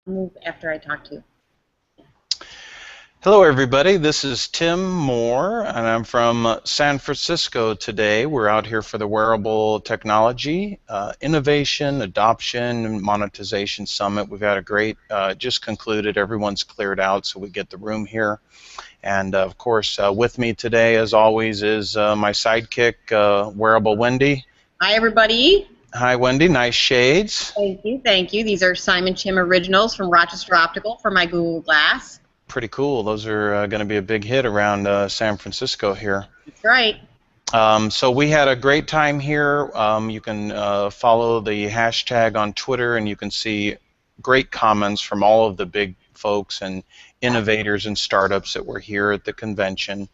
move after I talk to you. Hello, everybody. This is Tim Moore, and I'm from San Francisco today. We're out here for the Wearable Technology Innovation, Adoption, and Monetization Summit. We've had a great, just concluded. Everyone's cleared out, so we get the room here. And of course, with me today, as always, is my sidekick, Wearable Wendy. Hi, everybody. Hi, Wendy. Nice shades. Thank you. Thank you. These are Simon Chim Originals from Rochester Optical for my Google Glass. Pretty cool. Those are going to be a big hit around San Francisco here. That's right. So we had a great time here. You can follow the hashtag on Twitter, and you can see great comments from all of the big folks and innovators and startups that were here at the convention.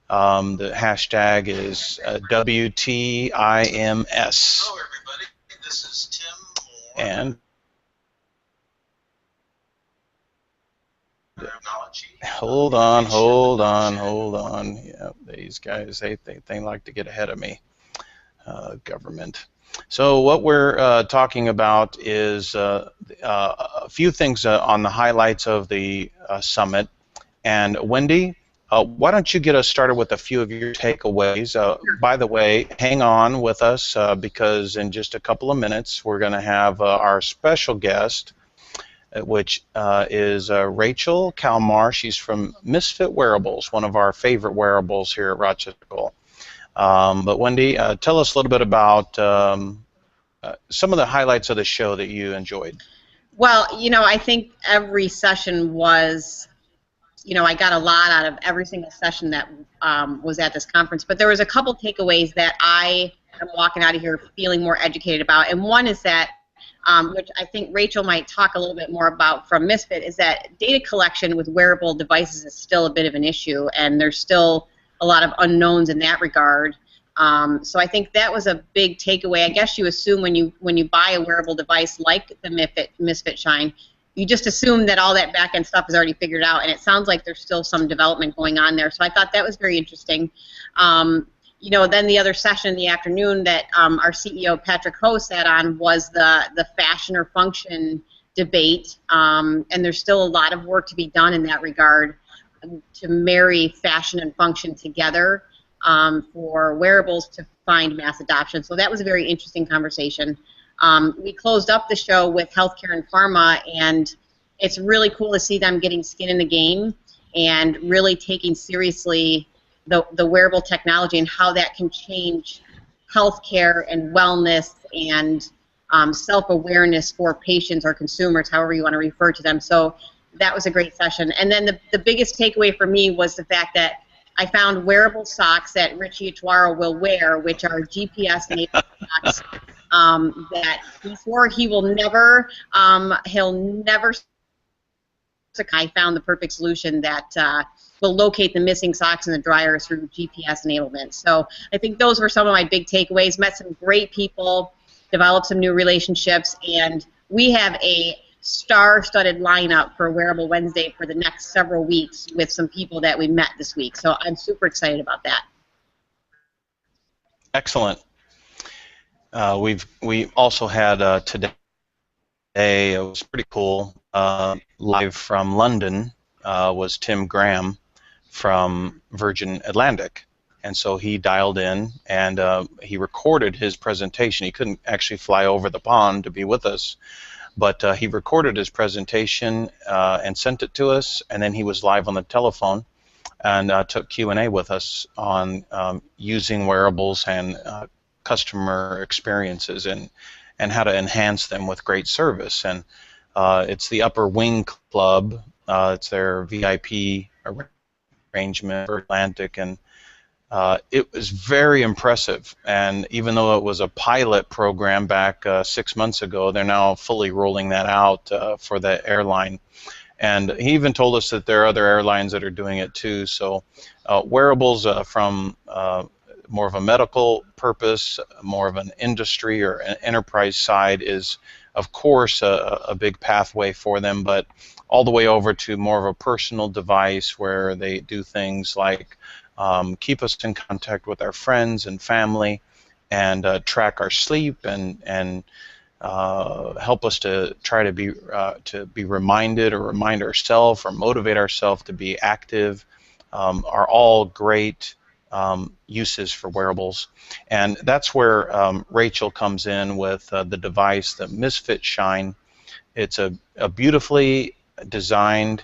The hashtag is WTIMS. Hello, everybody. This is Tim Moore. And hold on. Yeah, these guys, they like to get ahead of me. Government. So what we're talking about is a few things on the highlights of the summit. And Wendy, why don't you get us started with a few of your takeaways? By the way, hang on with us because in just a couple of minutes we're going to have our special guest, which is Rachel Kalmar. She's from Misfit Wearables, one of our favorite wearables here at Rochester. But Wendy, tell us a little bit about some of the highlights of the show that you enjoyed. Well, I think every session was, I got a lot out of every single session that was at this conference. But there was a couple takeaways that I am walking out of here feeling more educated about. And one is that, which I think Rachel might talk a little bit more about from Misfit, is that data collection with wearable devices is still a bit of an issue, and there's still a lot of unknowns in that regard. So I think that was a big takeaway. I guess you assume when you buy a wearable device like the Misfit Shine, you just assume that all that back-end stuff is already figured out, and it sounds like there's still some development going on there. So I thought that was very interesting. Then the other session in the afternoon that our CEO Patrick Ho sat on was the fashion or function debate, and there's still a lot of work to be done in that regard to marry fashion and function together for wearables to find mass adoption. So that was a very interesting conversation. We closed up the show with healthcare and pharma, and it's really cool to see them getting skin in the game and really taking seriously the wearable technology and how that can change healthcare and wellness and self-awareness for patients or consumers, however you want to refer to them. So that was a great session. And then the biggest takeaway for me was the fact that I found wearable socks that Richie Etuaro will wear, which are GPS-enabled socks that before he'll never, I found the perfect solution that will locate the missing socks in the dryer through GPS enablement. So I think those were some of my big takeaways. Met some great people, developed some new relationships, and we have a star-studded lineup for Wearable Wednesday for the next several weeks with some people that we met this week. So I'm super excited about that. Excellent. We also had today, it was pretty cool, live from London was Tim Graham from Virgin Atlantic. And so he dialed in and he recorded his presentation. He couldn't actually fly over the pond to be with us, but he recorded his presentation and sent it to us, and then he was live on the telephone and took Q&A with us on using wearables and customer experiences and how to enhance them with great service. And it's the Upper Wing Club. It's their VIP arrangement for Atlantic, and it was very impressive. And even though it was a pilot program back 6 months ago, they're now fully rolling that out for the airline. And he even told us that there are other airlines that are doing it too. So wearables from more of a medical purpose, more of an industry or an enterprise side is, of course, a big pathway for them, but all the way over to more of a personal device where they do things like keep us in contact with our friends and family and track our sleep and help us to try to be reminded or remind ourselves or motivate ourselves to be active, are all great uses for wearables. And that's where Rachel comes in with the device, the Misfit Shine. It's a beautifully designed,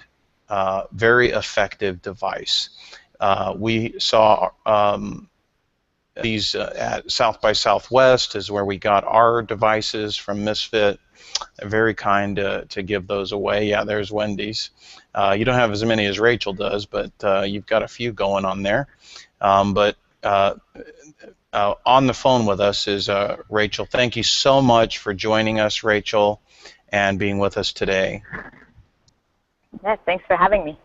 very effective device. We saw these at South by Southwest is where we got our devices from Misfit. They're very kind to give those away. Yeah, there's Wendy's. You don't have as many as Rachel does, but you've got a few going on there. But on the phone with us is Rachel. Thank you so much for joining us, Rachel, and being with us today. Yes, thanks for having me.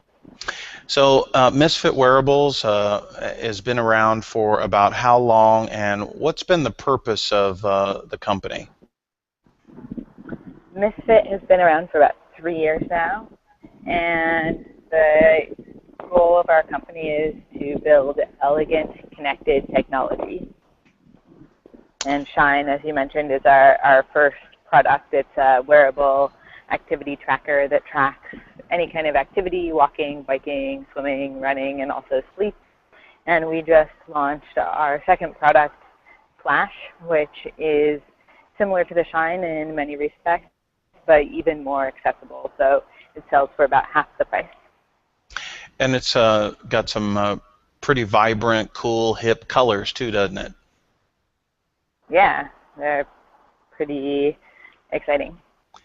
So Misfit Wearables has been around for about how long, and what's been the purpose of the company? Misfit has been around for about 3 years now, and the goal of our company is to build elegant, connected technology. And Shine, as you mentioned, is our first product. It's a wearable activity tracker that tracks any kind of activity: walking, biking, swimming, running, and also sleep. And we just launched our second product, Flash, which is similar to the Shine in many respects, but even more accessible. So it sells for about half the price. And it's got some pretty vibrant, cool, hip colors too, doesn't it? Yeah, they're pretty exciting.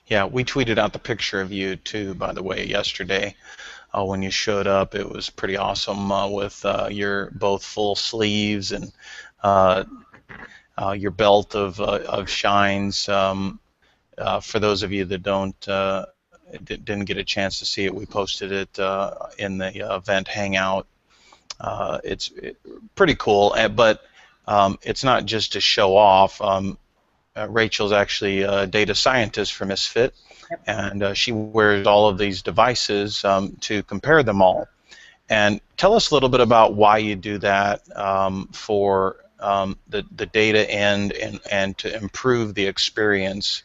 Yeah, we tweeted out the picture of you too, by the way, yesterday. When you showed up, it was pretty awesome with your both full sleeves and your belt of shines. For those of you that didn't get a chance to see it, we posted it in the event Hangout. It's pretty cool, but it's not just to show off. Rachel's actually a data scientist for Misfit, and she wears all of these devices to compare them all. And tell us a little bit about why you do that for the data end and to improve the experience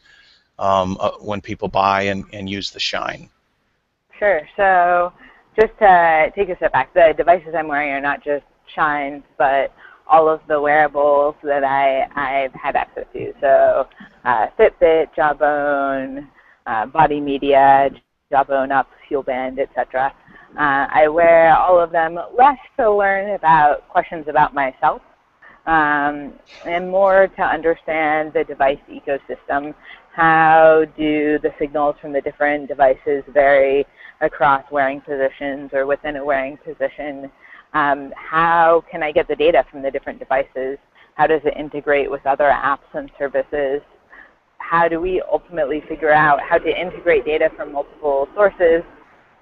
when people buy and use the Shine. Sure. So just to take a step back, the devices I'm wearing are not just Shines, but all of the wearables that I've had access to. So Fitbit, Jawbone, Body Media, Jawbone Up, Fuel Band, etc. I wear all of them less to learn about questions about myself and more to understand the device ecosystem. How do the signals from the different devices vary across wearing positions or within a wearing position? How can I get the data from the different devices? How does it integrate with other apps and services? How do we ultimately figure out how to integrate data from multiple sources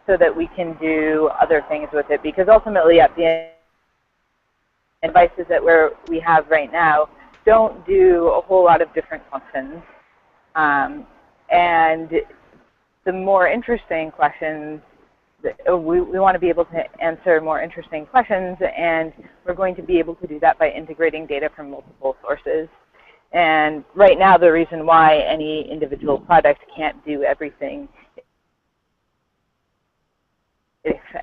so that we can do other things with it? Because ultimately, at the end, devices that we have right now don't do a whole lot of different functions. And the more interesting questions, we want to be able to answer more interesting questions, and we're going to be able to do that by integrating data from multiple sources. And right now, the reason why any individual product can't do everything,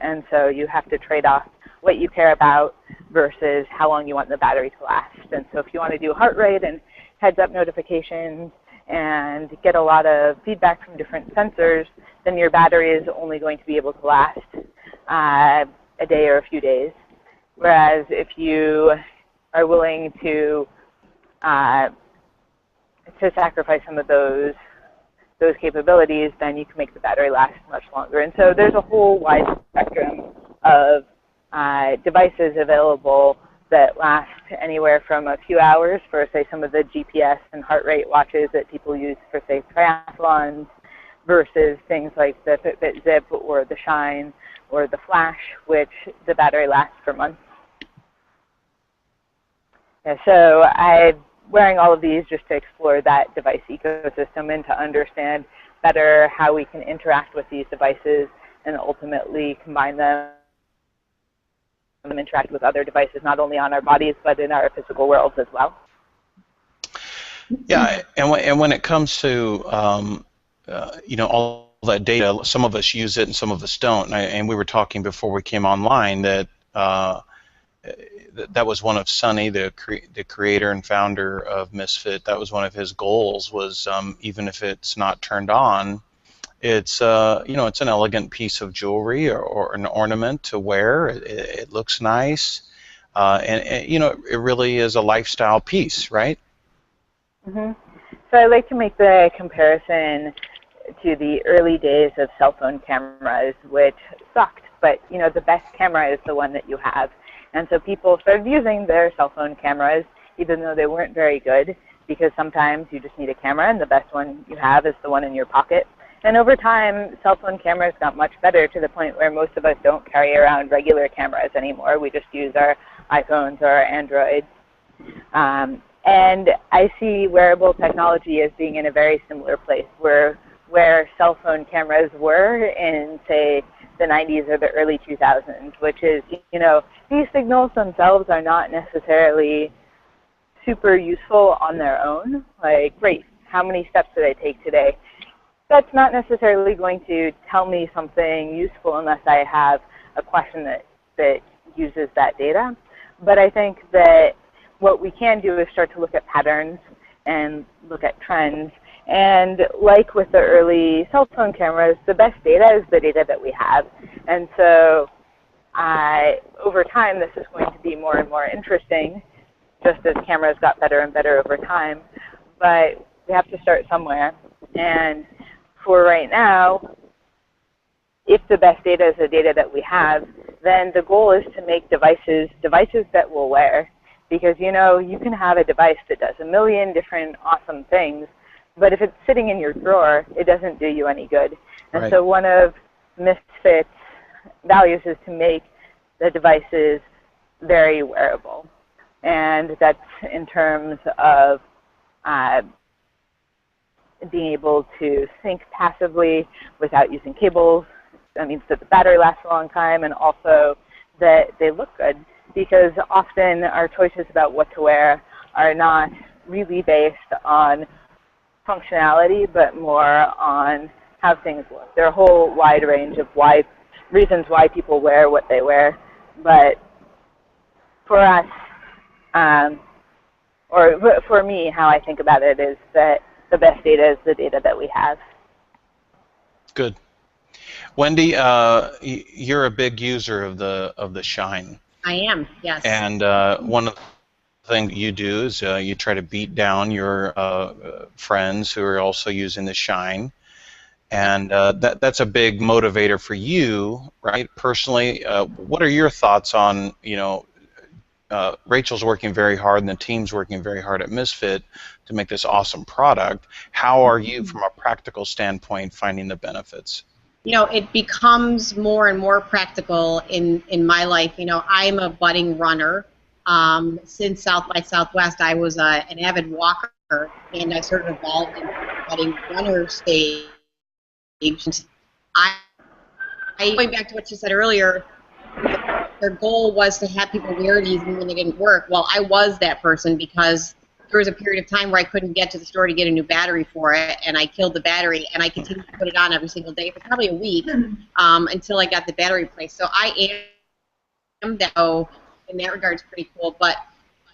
and so you have to trade off what you care about versus how long you want the battery to last. And so if you want to do heart rate and heads-up notifications and get a lot of feedback from different sensors, then your battery is only going to be able to last a day or a few days. Whereas if you are willing to sacrifice some of those capabilities, then you can make the battery last much longer. And so there's a whole wide spectrum of devices available that last anywhere from a few hours for, say, some of the GPS and heart rate watches that people use for, say, triathlons, versus things like the Fitbit Zip or the Shine or the Flash, which the battery lasts for months. Yeah, so I'm wearing all of these just to explore that device ecosystem and to understand better how we can interact with these devices and ultimately combine them and interact with other devices, not only on our bodies, but in our physical worlds as well. Yeah, and when it comes to all that data, some of us use it and some of us don't. And we were talking before we came online that that was one of Sonny, the creator and founder of Misfit. That was one of his goals, was even if it's not turned on, it's it's an elegant piece of jewelry or an ornament to wear. It looks nice, and it really is a lifestyle piece, right? hmm So I like to make the comparison to the early days of cell phone cameras, which sucked, but the best camera is the one that you have. And so people started using their cell phone cameras, even though they weren't very good, because sometimes you just need a camera and the best one you have is the one in your pocket. And over time, cell phone cameras got much better to the point where most of us don't carry around regular cameras anymore. We just use our iPhones or our Androids. And I see wearable technology as being in a very similar place where cell phone cameras were in, say, the 90s or the early 2000s, which is, these signals themselves are not necessarily super useful on their own. Like, great, how many steps did I take today? That's not necessarily going to tell me something useful unless I have a question that uses that data. But I think that what we can do is start to look at patterns and look at trends. And like with the early cell phone cameras, the best data is the data that we have. And so over time, this is going to be more and more interesting, just as cameras got better and better over time. But we have to start somewhere. And for right now, if the best data is the data that we have, then the goal is to make devices that we'll wear. Because, you can have a device that does a million different awesome things, but if it's sitting in your drawer, it doesn't do you any good. And Right. So one of Misfit's values is to make the devices very wearable. And that's in terms of being able to sync passively without using cables. That means that the battery lasts a long time, and also that they look good. Because often our choices about what to wear are not really based on functionality, but more on how things look. There are a whole wide range of reasons why people wear what they wear. But for us, or for me, how I think about it is that the best data is the data that we have. Good. Wendy, you're a big user of the Shine. I am, yes. And one of the things you do is you try to beat down your friends who are also using the Shine. And that's a big motivator for you, right? Personally, what are your thoughts on, Rachel's working very hard and the team's working very hard at Misfit to make this awesome product. How are you, from a practical standpoint, finding the benefits? It becomes more and more practical in my life. I'm a budding runner. Since South by Southwest, I was an avid walker, and I sort of evolved into the budding runner stage. Going back to what you said earlier, their goal was to have people wear these even when they didn't work. Well, I was that person because there was a period of time where I couldn't get to the store to get a new battery for it, and I killed the battery, and I continued to put it on every single day for probably a week until I got the battery replaced. So I am that. So in that regard, it's pretty cool. But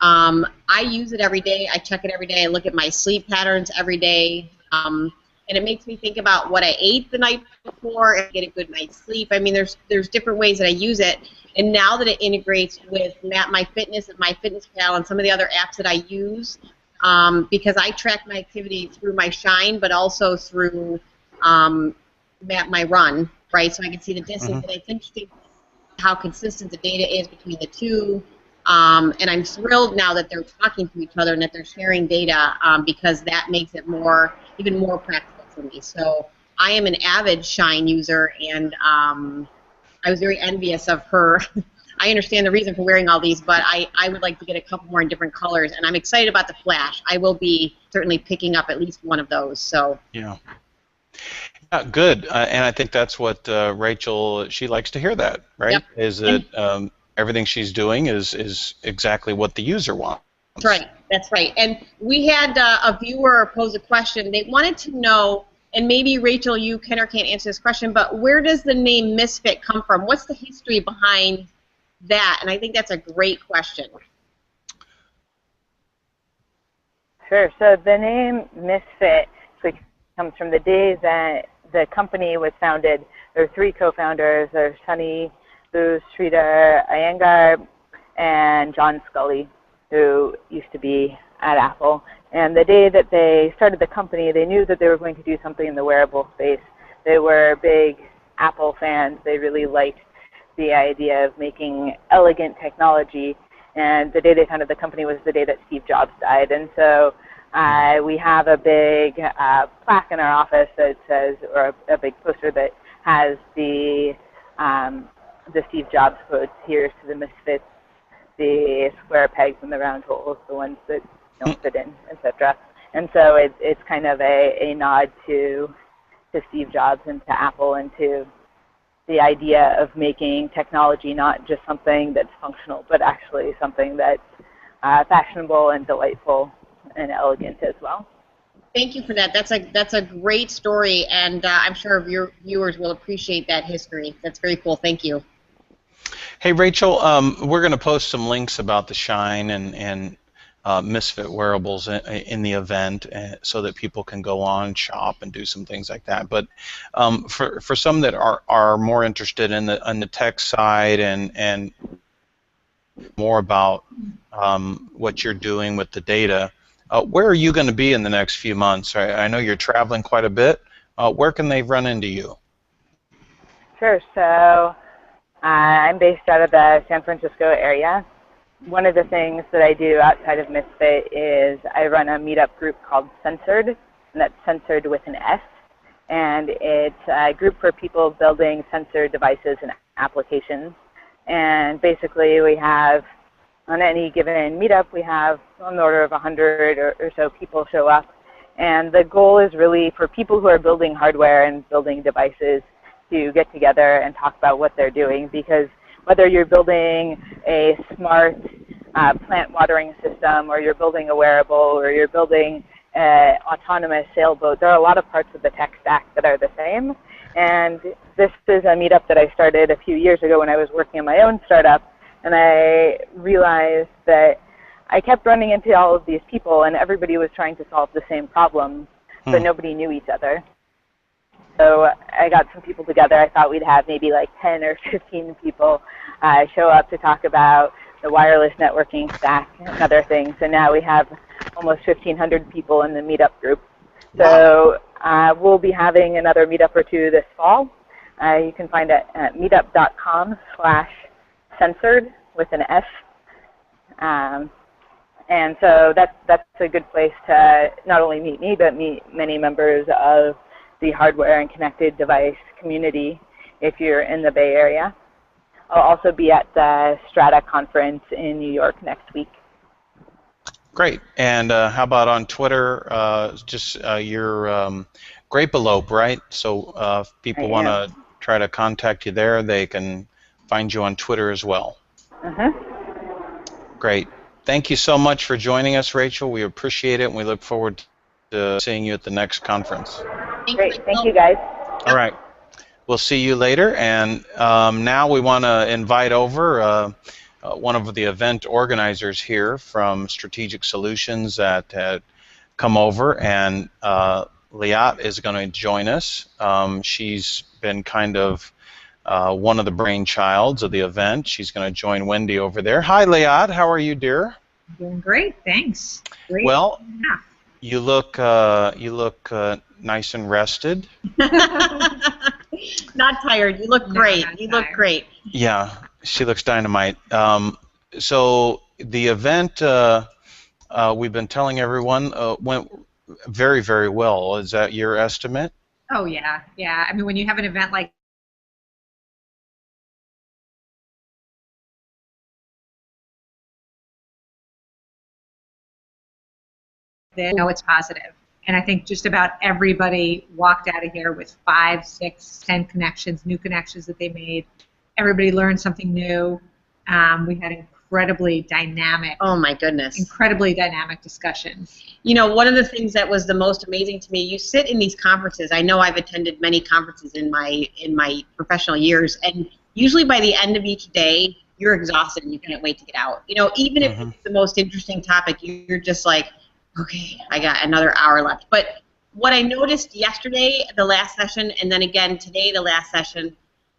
I use it every day. I check it every day. I look at my sleep patterns every day. And it makes me think about what I ate the night before and get a good night's sleep. I mean, there's different ways that I use it. And now that it integrates with MyFitness and MyFitnessPal and some of the other apps that I use, because I track my activity through my Shine, but also through my Run, right? So I can see the distance. And it's interesting how consistent the data is between the two. And I'm thrilled now that they're talking to each other and that they're sharing data because that makes it even more practical for me. So I am an avid Shine user, and I was very envious of her. I understand the reason for wearing all these, but I would like to get a couple more in different colors, and I'm excited about the Flash. I will be certainly picking up at least one of those. So yeah, good. And I think that's what Rachel, she likes to hear that, right? Yep. Is that everything she's doing is exactly what the user wants. That's right. That's right. And we had a viewer pose a question. They wanted to know, and maybe Rachel, you can or can't answer this question, but where does the name Misfit come from? What's the history behind that? And I think that's a great question. Sure. So the name Misfit comes from the days that the company was founded. There were three co-founders. There's Sunny, Lou, Sridhar Iyengar, and John Scully, who used to be at Apple. And the day that they started the company, they knew that they were going to do something in the wearable space. They were big Apple fans. They really liked the idea of making elegant technology. And the day they founded the company was the day that Steve Jobs died. And so we have a big plaque in our office that says, or a big poster that has the Steve Jobs quotes, "Here's to the misfits, the square pegs and the round holes, the ones that don't fit in," etc. And so it's kind of a nod to Steve Jobs and to Apple and to the idea of making technology not just something that's functional, but actually something that's fashionable and delightful and elegant as well. Thank you for that. That's a great story, and I'm sure your viewers will appreciate that history. That's very cool. Thank you. Hey, Rachel, we're going to post some links about the Shine and Misfit Wearables in the event so that people can go on, shop, and do some things like that. But for some that are more interested in the tech side and more about what you're doing with the data, where are you going to be in the next few months? I know you're traveling quite a bit. Where can they run into you? Sure. So I'm based out of the San Francisco area. One of the things that I do outside of Misfit is I run a meetup group called Censored, and that's censored with an S. And it's a group for people building censored devices and applications. And basically we have, on any given meetup, we have on the order of 100 or so people show up. And the goal is really for people who are building hardware and building devices to get together and talk about what they're doing, because whether you're building a smart plant watering system, or you're building a wearable, or you're building an autonomous sailboat, there are a lot of parts of the tech stack that are the same. And this is a meetup that I started a few years ago when I was working on my own startup, and I realized that I kept running into all of these people, and everybody was trying to solve the same problems, but nobody knew each other. So I got some people together. I thought we'd have maybe like 10 or 15 people show up to talk about the wireless networking stack and other things. And now we have almost 1,500 people in the meetup group. So we'll be having another meetup or two this fall. You can find it at meetup.com/censored with an S. And so that's a good place to not only meet me, but meet many members of the hardware and connected device community if you're in the Bay Area. I'll also be at the Strata conference in New York next week. Great. And how about on Twitter? Your Grapealope, right? So if people want to try to contact you there, they can find you on Twitter as well. Great. Thank you so much for joining us, Rachel. We appreciate it, and we look forward to seeing you at the next conference. Great. Thank you, guys. All right. We'll see you later. And now we want to invite over one of the event organizers here from Strategic Solutions that had come over, and Liat is going to join us. She's been kind of one of the brainchilds of the event. She's going to join Wendy over there. Hi, Liat. How are you, dear? Doing great, thanks. Great. Well, you look nice and rested. Not tired. You look great. You look great. Yeah, she looks dynamite. So the event we've been telling everyone went very, very well. Is that your estimate? Oh yeah, yeah. I mean, when you have an event like this, you know it's positive. And I think just about everybody walked out of here with 5, 6, 10 connections, new connections that they made. Everybody learned something new. We had incredibly dynamic. Oh my goodness. Incredibly dynamic discussions. You know, one of the things that was the most amazing to me, you sit in these conferences. I know I've attended many conferences in my professional years, and usually by the end of each day, you're exhausted and you can't wait to get out. You know, even if it's the most interesting topic, you're just like, okay, I got another hour left. But what I noticed yesterday, the last session, and then again today, the last session,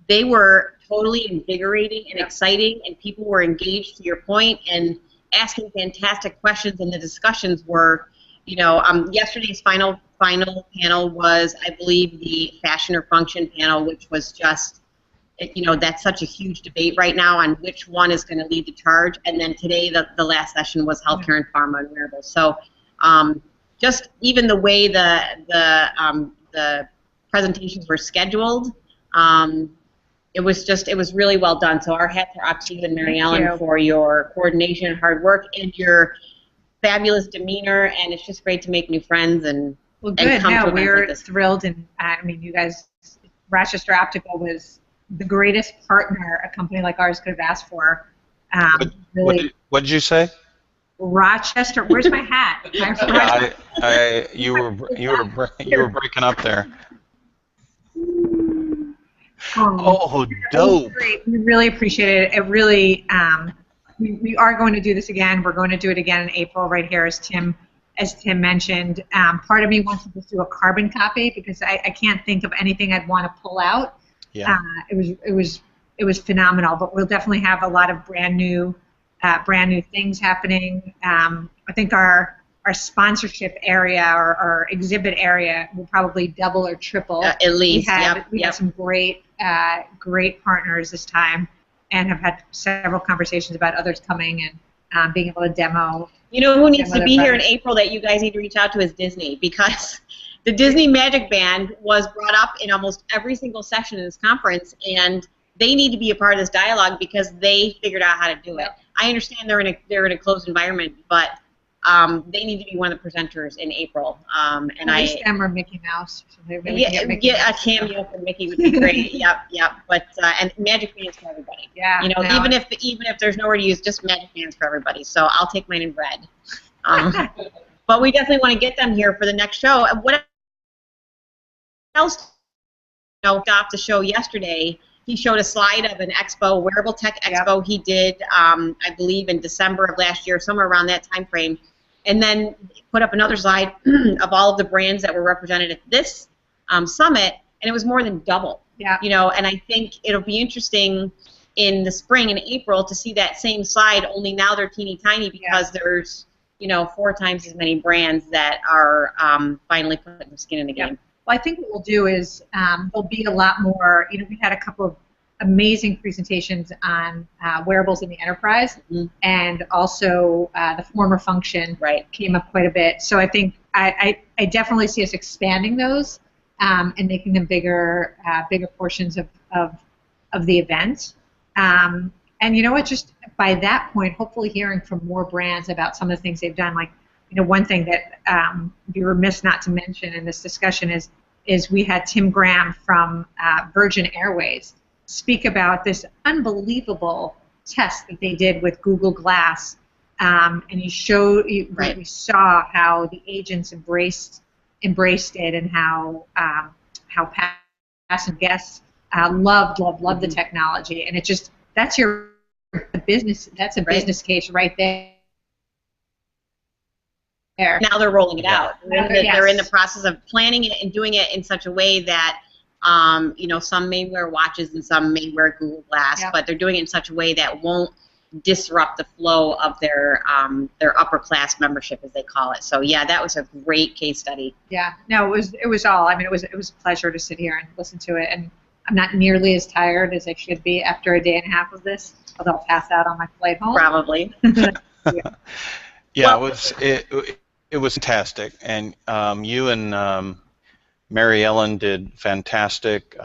they were totally invigorating and exciting, and people were engaged, to your point, and asking fantastic questions, and the discussions were, you know, yesterday's final panel was, I believe, the fashion or function panel, which was just, you know, that's such a huge debate right now on which one is going to lead the charge, and then today the last session was healthcare and pharma and wearables. So just even the way the presentations were scheduled, it was really well done. So our hats are off to you and Mary Ellen for your coordination and hard work and your fabulous demeanor, and it's just great to make new friends and well, good. And come no, to we're like thrilled, and I mean, you guys, Rochester Optical was the greatest partner a company like ours could have asked for. What did you say? Rochester, where's my hat? You were breaking up there. Oh, dope! We really appreciate it. It really, we are going to do this again. We're going to do it again in April, right here, as Tim mentioned. Part of me wants to just do a carbon copy because I can't think of anything I'd want to pull out. Yeah. It was phenomenal. But we'll definitely have a lot of brand new things happening. I think our sponsorship area or our exhibit area will probably double or triple. At least, we had some great partners this time, and have had several conversations about others coming and being able to demo. You know who needs to be here in April that you guys need to reach out to is Disney, because the Disney Magic Band was brought up in almost every single session in this conference, and they need to be a part of this dialogue because they figured out how to do it. I understand they're in a closed environment, but they need to be one of the presenters in April. And at least them or Mickey Mouse. So get a cameo from Mickey would be great. Yep. But and Magic Bands for everybody. Yeah. You know, even if there's nowhere to use, just Magic Bands for everybody. So I'll take mine in red. But we definitely want to get them here for the next show. What else? Off the show yesterday. He showed a slide of an expo, Wearable Tech Expo he did, I believe, in December of last year, somewhere around that time frame. And then put up another slide of all of the brands that were represented at this summit, and it was more than double. Yeah. You know, and I think it'll be interesting in the spring and April to see that same slide, only now they're teeny tiny because there's, 4 times as many brands that are finally putting their skin in the game. Well, I think what we'll do is there'll be a lot more. We had a couple of amazing presentations on wearables in the enterprise, and also the former function came up quite a bit. So I think I definitely see us expanding those and making them bigger portions of the event. And you know what? Just by that point, hopefully hearing from more brands about some of the things they've done, like. One thing that be remiss not to mention in this discussion is we had Tim Graham from Virgin Airways speak about this unbelievable test that they did with Google Glass, and we saw how the agents embraced it, and how passenger guests loved the technology, and that's a business case right there. Now they're rolling it out. They're in the process of planning it and doing it in such a way that, some may wear watches and some may wear Google Glass, but they're doing it in such a way that won't disrupt the flow of their upper class membership, as they call it. So yeah, that was a great case study. Yeah, no, it was all. I mean, it was a pleasure to sit here and listen to it, and I'm not nearly as tired as I should be after a day and a half of this, although I'll pass out on my flight home. Probably. Yeah, it was fantastic, and you and Mary Ellen did fantastic.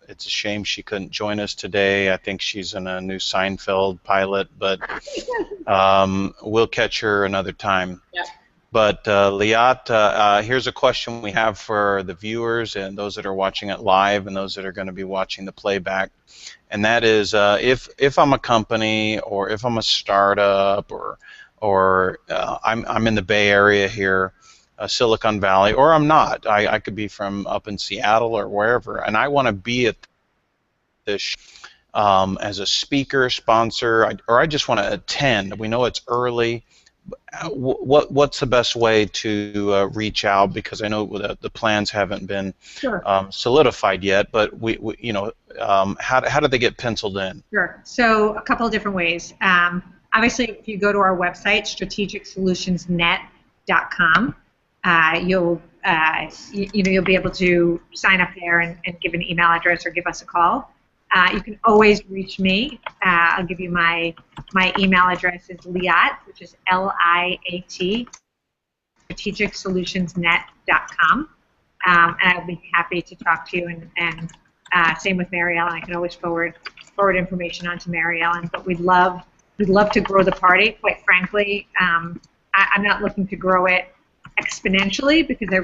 It's a shame she couldn't join us today. I think she's in a new Seinfeld pilot, but we'll catch her another time. But Liat, here's a question we have for the viewers and those that are watching it live and those that are going to be watching the playback. And that is, if I'm a company or if I'm a startup or I'm in the Bay Area here, Silicon Valley, or I'm not. I could be from up in Seattle or wherever, and I want to be at this as a speaker, sponsor, or I just want to attend. We know it's early. What's the best way to reach out? Because I know the plans haven't been Sure. Solidified yet, but we how do they get penciled in? Sure. So a couple of different ways. Obviously, if you go to our website, strategicsolutionsnet.com, you'll you'll be able to sign up there and give an email address or give us a call. You can always reach me. I'll give you my email address is Liat, which is Liat, strategicsolutionsnet.com, and I'll be happy to talk to you. And same with Mary Ellen. I can always forward information on to Mary Ellen. But we'd love to grow the party. Quite frankly, I'm not looking to grow it exponentially because I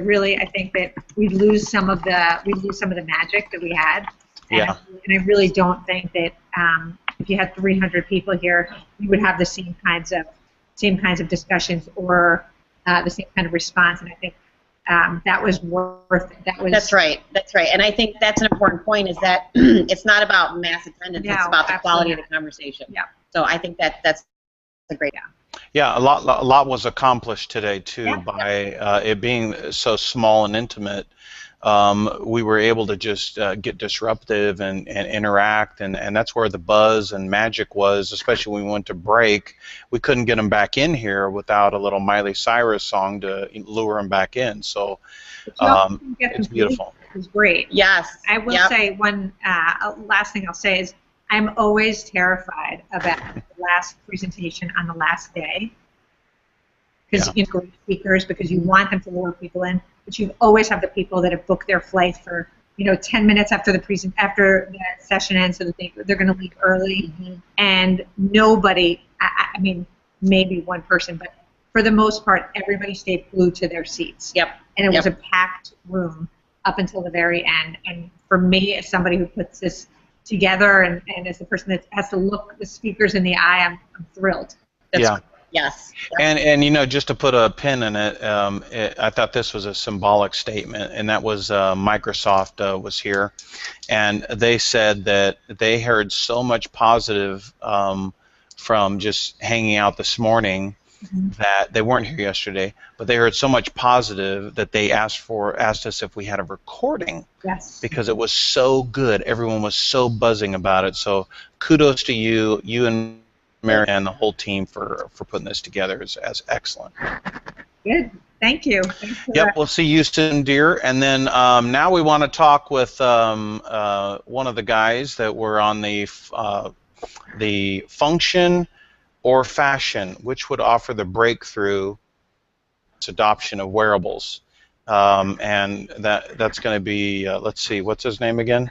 think that we lose some of the magic that we had. Yeah. And I really don't think that if you had 300 people here, you would have the same kinds of discussions or the same kind of response. And I think that was worth it. That's right. And I think that's an important point is that it's not about mass attendance. No, it's about the absolutely. quality of the conversation. Yeah. So I think that's a great. Yeah, a lot was accomplished today too Yeah. by it being so small and intimate. We were able to just get disruptive and interact, and that's where the buzz and magic was, especially when we went to break. We couldn't get them back in here without a little Miley Cyrus song to lure them back in. So it's beautiful. It was great. Yes. I will say one last thing I'll say is I'm always terrified about the last presentation on the last day because great speakers because you want them to lure people in. But you always have the people that have booked their flight for 10 minutes after the session ends, so that they're going to leave early, and nobody. I mean, maybe one person, but for the most part, everybody stayed glued to their seats. Yep. And it was a packed room up until the very end. And for me, as somebody who puts this together, and as the person that has to look the speakers in the eye, I'm thrilled. Yeah. Yes. And just to put a pin in it, I thought this was a symbolic statement, and that was Microsoft was here, and they said that they heard so much positive from just hanging out this morning that they weren't here yesterday, but they heard so much positive that they asked us if we had a recording. Yes. Because it was so good, everyone was so buzzing about it. So kudos to you and Mary and the whole team for putting this together as excellent. Good. Thank you. Yep, we'll see you soon, dear. And then now we want to talk with one of the guys that were on the function or fashion, which would offer the breakthrough adoption of wearables. And that's going to be, let's see, what's his name again?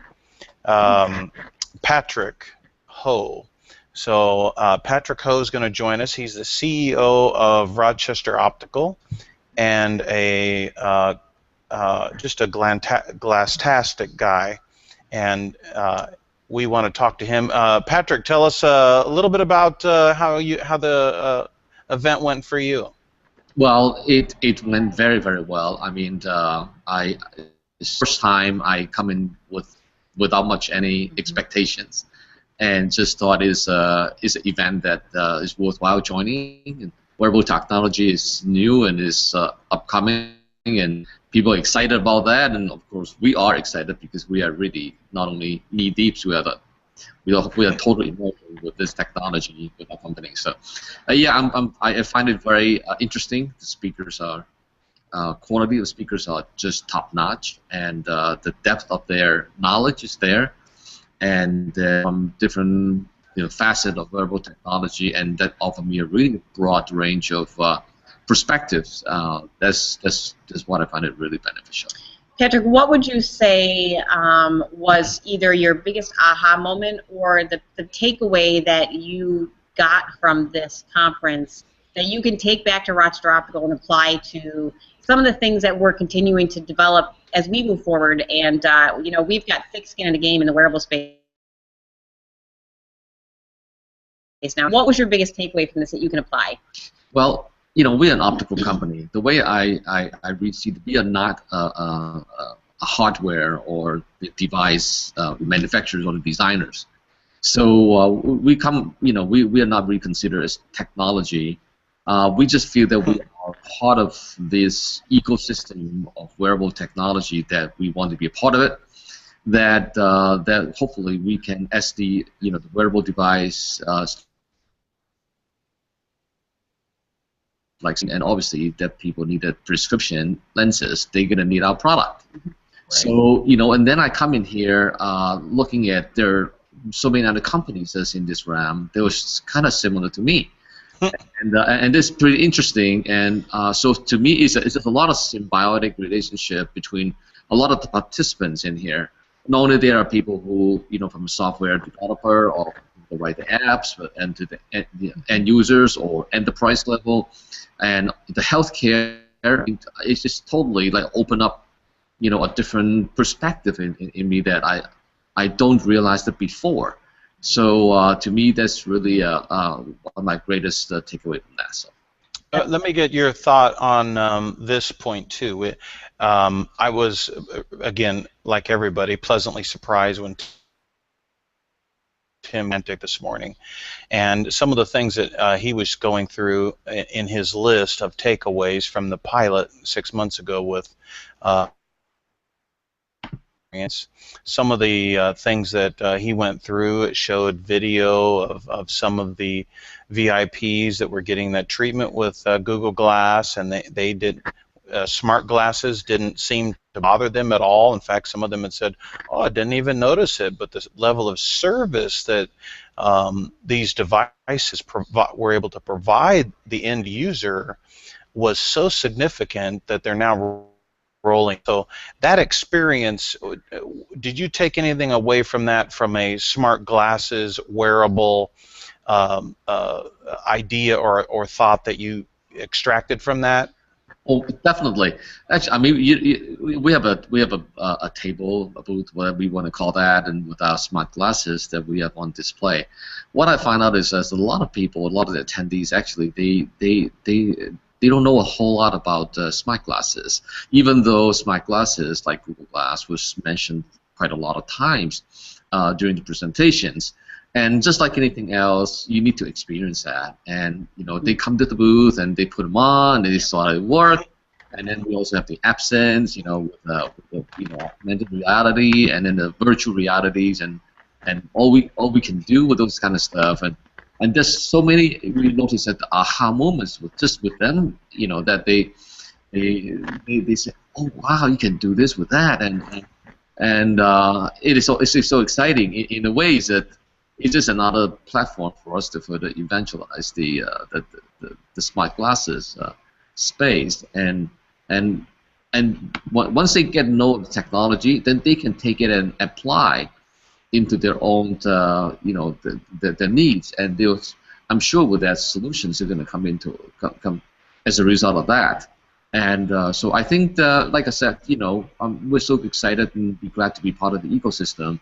Patrick Ho. So Patrick Ho is going to join us. He's the CEO of Rochester Optical and just a glass-tastic guy. And we want to talk to him. Patrick, tell us a little bit about how the event went for you. Well, it went very, very well. I mean, it's the first time I come in without much any expectations, and just thought is an event that is worthwhile joining. And wearable technology is new and is upcoming, and people are excited about that. And of course, we are excited because we are really not only knee deep, we are totally involved with this technology with our company. So, yeah, I find it very interesting. The speakers are quality of the speakers are just top notch, and the depth of their knowledge is there. And from different facets of wearable technology, and that offer me a really broad range of perspectives. That's what I find it really beneficial. Patrick, what would you say was either your biggest aha moment or the takeaway that you got from this conference that you can take back to Rochester Optical and apply to some of the things that we're continuing to develop as we move forward. And you know, we've got thick skin in the game in the wearable space now. What was your biggest takeaway from this that you can apply? Well, you know, we're an optical company. The way I read it, we are not a hardware or the device manufacturers or the designers. So we come, you know, we are not really considered as technology. We just feel that we are part of this ecosystem of wearable technology, that we want to be a part of it. That that hopefully we can, as the the wearable device, like, and obviously that people need a prescription lenses, they're gonna need our product. Right. So and then I come in here looking at there so many other companies that's in this realm. They was kind of similar to me. And this is pretty interesting, and so to me it's a lot of symbiotic relationship between a lot of the participants in here. Not only there are people who from a software developer or who write the apps, but and to the end users or enterprise level, and the healthcare is just totally like open up a different perspective in me that I don't realize that before. So to me, that's really one of my greatest takeaway from that. So. Let me get your thought on this point too. I was, again, like everybody, pleasantly surprised when Tim Antic this morning, and some of the things that he was going through in his list of takeaways from the pilot 6 months ago with. Some of the things that he went through, it showed video of some of the VIPs that were getting that treatment with Google Glass, and they did smart glasses didn't seem to bother them at all. In fact, some of them had said, "Oh, I didn't even notice it." But the level of service that these devices were able to provide the end user was so significant that they're now rolling. So that experience, did you take anything away from that, from a smart glasses wearable idea or thought that you extracted from that? Oh, definitely. Actually, I mean, we have a table, a booth, whatever we want to call that, and with our smart glasses that we have on display. What I find out is there's a lot of people, a lot of the attendees, actually, they don't know a whole lot about smart glasses, even though smart glasses like Google Glass was mentioned quite a lot of times during the presentations. And just like anything else, you need to experience that. And they come to the booth and they put them on, and they saw how it work. And then we also have the absence, with augmented reality, and then the virtual realities, and all we can do with those kind of stuff. And there's so many, we notice that the aha moments with them, that they say, "Oh wow, you can do this with that," and it's so exciting in a way that it's just another platform for us to further evangelize the smart glasses space, and once they get to know the technology, then they can take it and apply into their own, their needs, and I'm sure with that solutions are going to come as a result of that. And so I think, like I said, we're so excited and be glad to be part of the ecosystem,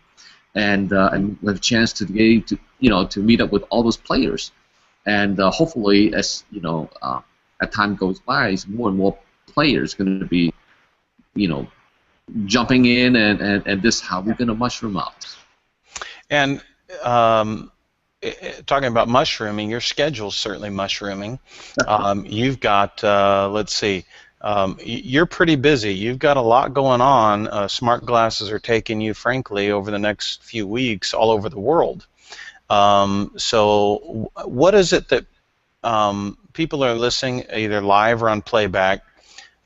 and we have a chance to get to meet up with all those players, and hopefully, as as time goes by, more and more players going to be, jumping in, and this is how we're going to mushroom out. And talking about mushrooming, your schedule's certainly mushrooming. You've got, let's see, you're pretty busy. You've got a lot going on. Smart glasses are taking you, frankly, over the next few weeks all over the world. So what is it that people are listening, either live or on playback,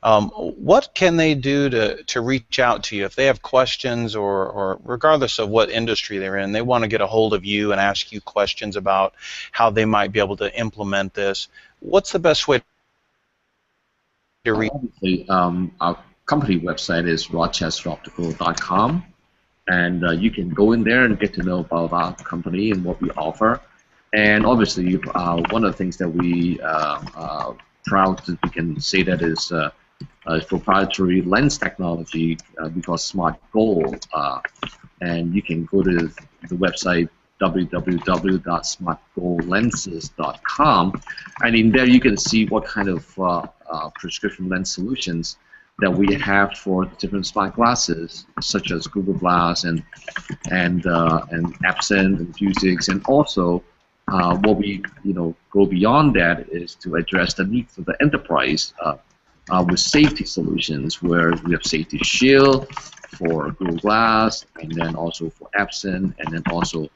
what can they do to reach out to you if they have questions, or regardless of what industry they're in, they want to get a hold of you and ask you questions about how they might be able to implement this? What's the best way to reach? Obviously, our company website is rochesteroptical.com, and you can go in there and get to know about our company and what we offer. And obviously, one of the things that we proud that we can say that is proprietary lens technology because Smart Gold, and you can go to the website www.smartgoldlenses.com, and in there you can see what kind of prescription lens solutions that we have for different smart glasses, such as Google Glass and Epson and Vuzix, and also what we go beyond that is to address the needs of the enterprise with safety solutions, where we have Safety Shield for Google Glass, and then also for Epson, and then also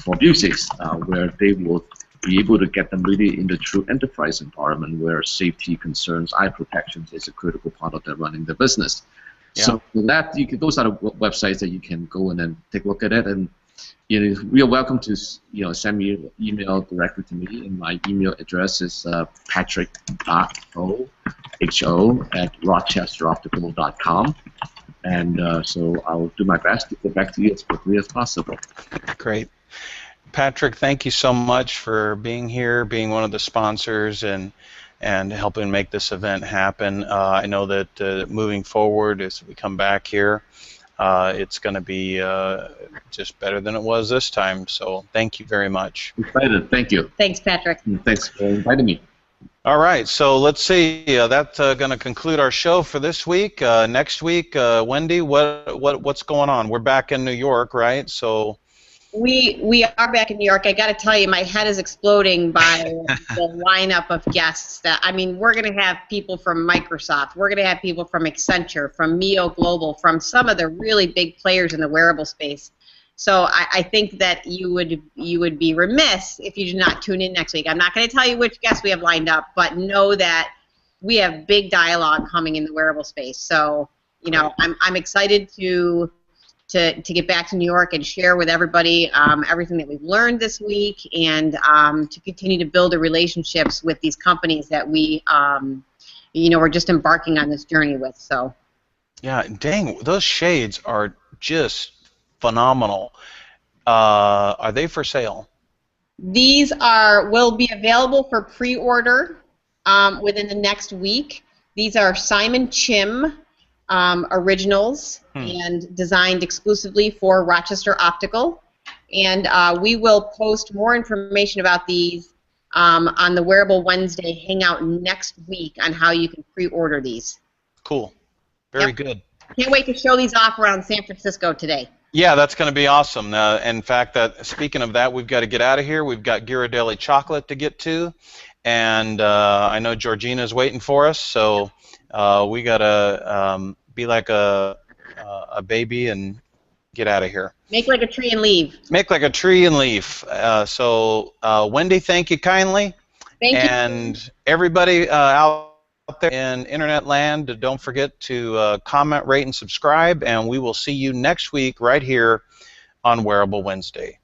for Vuzix, where they will be able to get them really in the true enterprise environment where safety concerns, eye protection is a critical part of their running the business. Yeah. So that those are the websites that you can go and then take a look at it, and you're welcome to send me an email directly to me, and my email address is patrick.ho@rochesteroptical.com, and so I'll do my best to get back to you as quickly as possible. Great. Patrick, thank you so much for being here, being one of the sponsors, and helping make this event happen. I know that moving forward, as we come back here, it's going to be just better than it was this time. So thank you very much. Excited. Thank you. Thanks, Patrick. Thanks for inviting me. All right. So let's see. That's going to conclude our show for this week. Next week, Wendy, what's going on? We're back in New York, right? So. We are back in New York. I got to tell you, my head is exploding by the lineup of guests. We're going to have people from Microsoft. We're going to have people from Accenture, from Mio Global, from some of the really big players in the wearable space. So I think that you would be remiss if you did not tune in next week. I'm not going to tell you which guests we have lined up, but know that we have big dialogue coming in the wearable space. So I'm excited to get back to New York and share with everybody everything that we've learned this week, and to continue to build the relationships with these companies that we're just embarking on this journey with. So. Yeah, dang, those shades are just phenomenal. Are they for sale? These will be available for pre-order within the next week. These are Simon Chim originals and designed exclusively for Rochester Optical, and we will post more information about these on the Wearable Wednesday Hangout next week on how you can pre-order these. Cool. Very good. Can't wait to show these off around San Francisco today. Yeah, that's going to be awesome. In fact, speaking of that, we've got to get out of here. We've got Ghirardelli chocolate to get to, and I know Georgina's waiting for us, so we got to be like a baby and get out of here. Make like a tree and leave. Make like a tree and leave. So, Wendy, thank you kindly. Thank you. And everybody out there in internet land, don't forget to comment, rate, and subscribe, and we will see you next week right here on Wearable Wednesday.